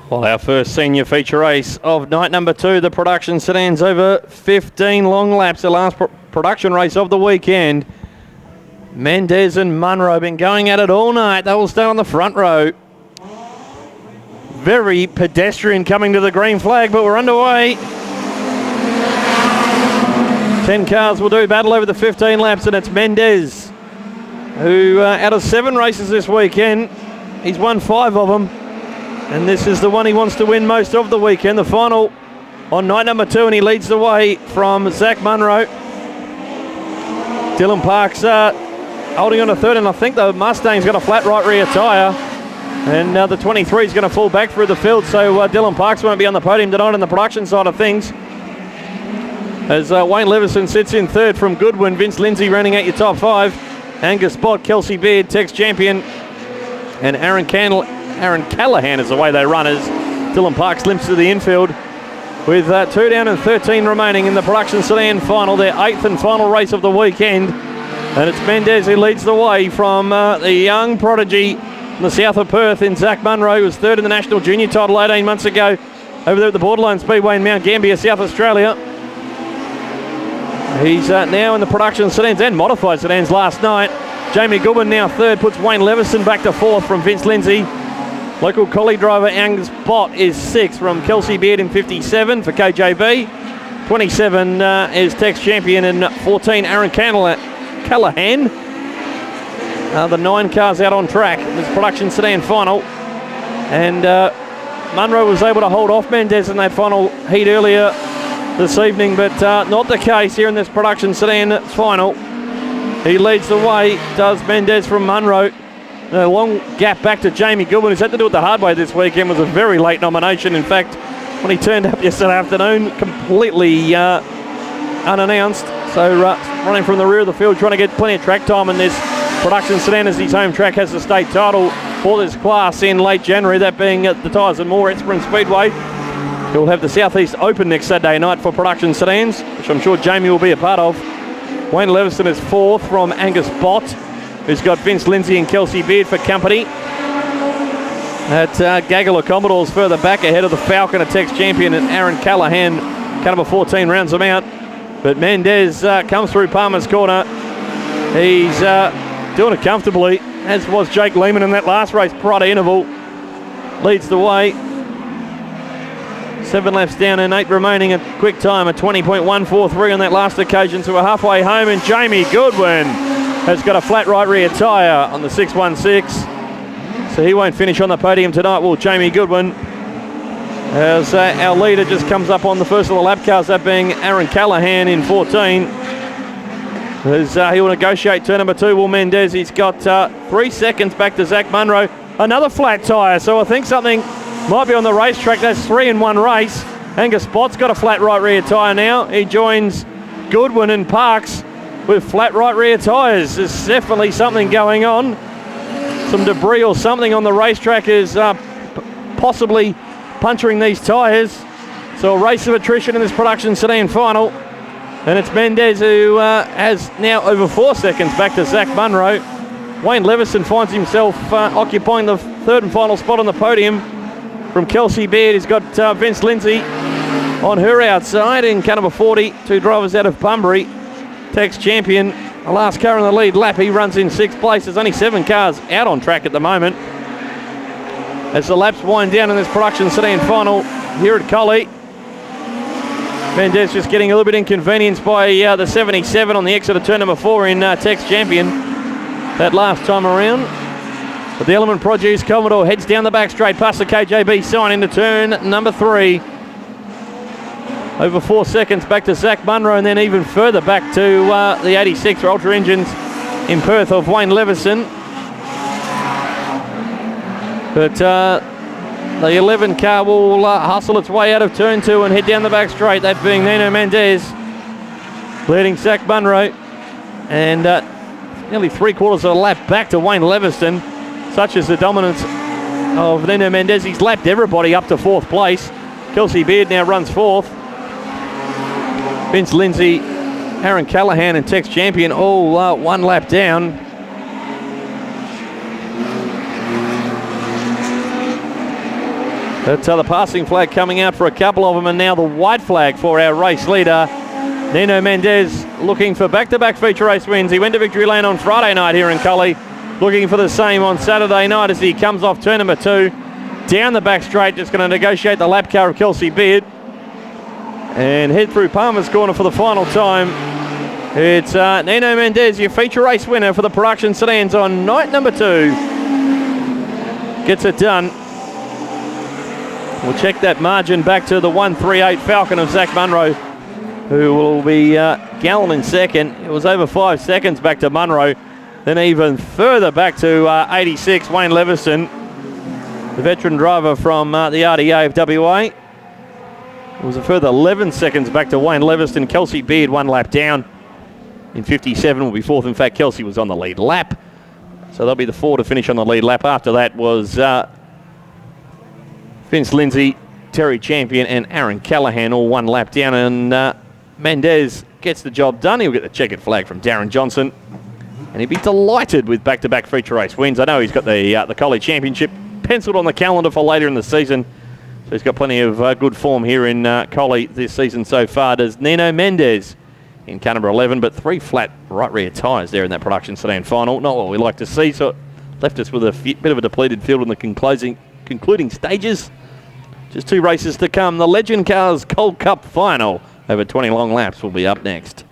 Well, our first senior feature race of night number 2, the production sedans over 15 long laps, the last production race of the weekend. Mendez and Munro been going at it all night. They will stay on the front row. Very pedestrian coming to the green flag, but we're underway. 10 cars will do battle over the 15 laps, and it's Mendez, who out of 7 races this weekend, he's won 5 of them. And this is the one he wants to win most of the weekend, the final on night number 2, and he leads the way from Zach Munro. Dylan Parks holding on to third, and I think the Mustang's got a flat right rear tyre. And the 23 is going to fall back through the field, so Dylan Parks won't be on the podium tonight on the production side of things. As Wayne Leveson sits in third from Goodwin, Vince Lindsay rounding out your top 5. Angus Bott, Kelsey Beard, Tex Champion, and Aaron Callahan is the way they run as Dylan Parks limps to the infield with 2 down and 13 remaining in the production sedan final, their 8th and final race of the weekend. And it's Mendez who leads the way from the young prodigy from the south of Perth in Zach Munro, who was 3rd in the national junior title 18 months ago over there at the Borderline Speedway in Mount Gambier, South Australia. He's now in the production sedans and modified sedans last night. Jamie Goodwin now 3rd, puts Wayne Leveson back to 4th from Vince Lindsay. Local Collie driver Angus Bott is 6th from Kelsey Beard in 57 for KJB. 27 is Tex Champion, and 14 Aaron Callahan. The 9 cars out on track in this production sedan final. And Munro was able to hold off Mendez in that final heat earlier this evening, but not the case here in this production sedan final. He leads the way, does Mendez from Munro. A long gap back to Jamie Goodwin, who's had to do it the hard way this weekend. Was a very late nomination. In fact, when he turned up yesterday afternoon, completely unannounced. So running from the rear of the field, trying to get plenty of track time in this production sedan as his home track has the state title for this class in late January, that being at the Tyres and More Esperance Speedway. He'll have the Southeast Open next Saturday night for production sedans, which I'm sure Jamie will be a part of. Wayne Leveson is 4th from Angus Bott, who's got Vince Lindsay and Kelsey Beard for company. That gaggle of Commodores further back ahead of the Falcon of Tex Champion, and Aaron Callahan, cut number 14, rounds them out. But Mendez comes through Palmer's corner. He's doing it comfortably, as was Jake Lehman in that last race prior to interval. Leads the way. 7 laps down and 8 remaining, a quick time of 20.143 on that last occasion, so we're halfway home, and Jamie Goodwin has got a flat right rear tyre on the 616. So he won't finish on the podium tonight, will Jamie Goodwin. As our leader just comes up on the first of the lap cars, that being Aaron Callahan in 14. As he will negotiate turn number 2, will Mendez. He's got 3 seconds back to Zach Munro. Another flat tyre, so I think something might be on the racetrack. That's 3 in 1 race. Angus Bott's got a flat right rear tyre now. He joins Goodwin and Parks with flat right rear tyres. There's definitely something going on. Some debris or something on the racetrack is possibly puncturing these tyres. So a race of attrition in this production sedan final. And it's Mendez who has now over 4 seconds back to Zach Munro. Wayne Leveson finds himself occupying the 3rd and final spot on the podium from Kelsey Beard. He's got Vince Lindsay on her outside in car number 40. 2 drivers out of Bunbury. Tex Champion, the last car in the lead lap, he runs in 6th place. There's only 7 cars out on track at the moment. As the laps wind down in this production sedan final here at Collie. Mendez just getting a little bit inconvenienced by the 77 on the exit of turn number 4 in Tex Champion that last time around. But the Element Produce Commodore heads down the back straight past the KJB sign into turn number 3. Over 4 seconds back to Zach Munro, and then even further back to the 86 for Ultra Engines in Perth of Wayne Leveson. But the 11 car will hustle its way out of turn 2 and head down the back straight, that being Nino Mendez leading Zach Munro. And nearly 3/4 of a lap back to Wayne Leveson. Such is the dominance of Nino Mendez. He's lapped everybody up to 4th place. Kelsey Beard now runs 4th. Vince Lindsay, Aaron Callahan and Tex Champion all 1 lap down. That's the passing flag coming out for a couple of them, and now the white flag for our race leader, Nino Mendez, looking for back-to-back feature race wins. He went to victory lane on Friday night here in Collie, looking for the same on Saturday night as he comes off turn number 2. Down the back straight, just going to negotiate the lap car of Kelsey Beard and head through Palmer's corner for the final time. It's Nino Mendez, your feature race winner for the production sedans on night number 2. Gets it done. We'll check that margin back to the 138 Falcon of Zach Munro, who will be Gallen in second. It was over 5 seconds back to Munro. Then even further back to 86, Wayne Leviston, the veteran driver from the RDA of WA. It was a further 11 seconds back to Wayne Leviston. Kelsey Beard 1 lap down. In 57 will be fourth. In fact, Kelsey was on the lead lap. So they'll be the 4 to finish on the lead lap. After that was Vince Lindsay, Terry Champion and Aaron Callahan all 1 lap down. And Mendez gets the job done. He'll get the checkered flag from Darren Johnson. And he'd be delighted with back-to-back feature race wins. I know he's got the Collie Championship penciled on the calendar for later in the season. So he's got plenty of good form here in Collie this season so far. Does Nino Mendez in car number 11, but 3 flat right rear tyres there in that production sedan final. Not what we like to see, so it left us with a bit of a depleted field in the concluding stages. Just 2 races to come. The Legend Cars Gold Cup final over 20 long laps will be up next.